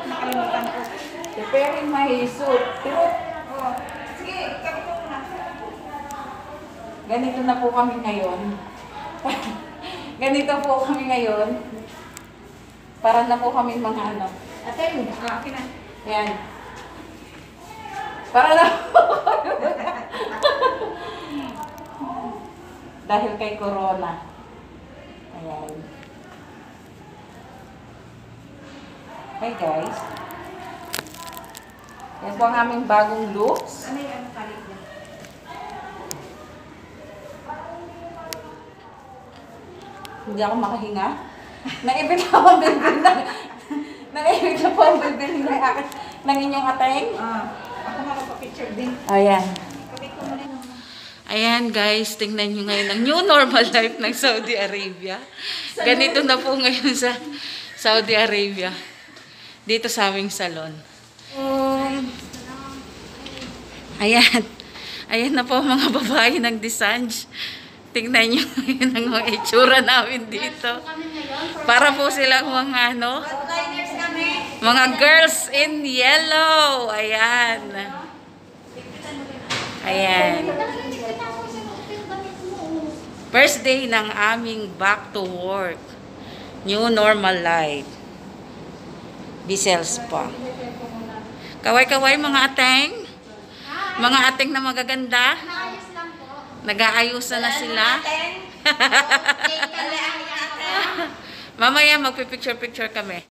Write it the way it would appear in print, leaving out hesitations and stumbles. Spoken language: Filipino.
Nakalimutan ko. Preparing my suit. Pero, Oh. Sige, kapit mo na. ganito na po kami ngayon. Ganito po kami ngayon. Para na po kami mga ano. Ateng. Ah, okay na. Ayan. Para na po. Dahil kay Corona. Ayan. Hey guys. Yan po ang aming bagong looks. Ano yung kalit niya? Hindi ako makahinga. Naibig ako ang bilbil na. Naibig na po ang bilbil ng inyong ateng. Ah, ako makapapicture din. Ayan. Kapit ko muna yung... Ayan guys, tingnan nyo ngayon ang new normal life ng Saudi Arabia. Ganito na po ngayon sa Saudi Arabia. Dito sa aming salon. Ayan. Ayan na po mga babae ng Desange. Tingnan nyo ngayon ang mga itsura namin dito. Para po silang mga ano, Outliners kami. mga girls in yellow. Ayan. Ayan. First day ng aming back to work. New normal life. Bisel Spa. Kaway-kaway mga ateng. Mga ateng na magaganda. Naayos lang po. Nag-aayusan na sila. Okay, kala ang Mamaya magpipicture-picture kami.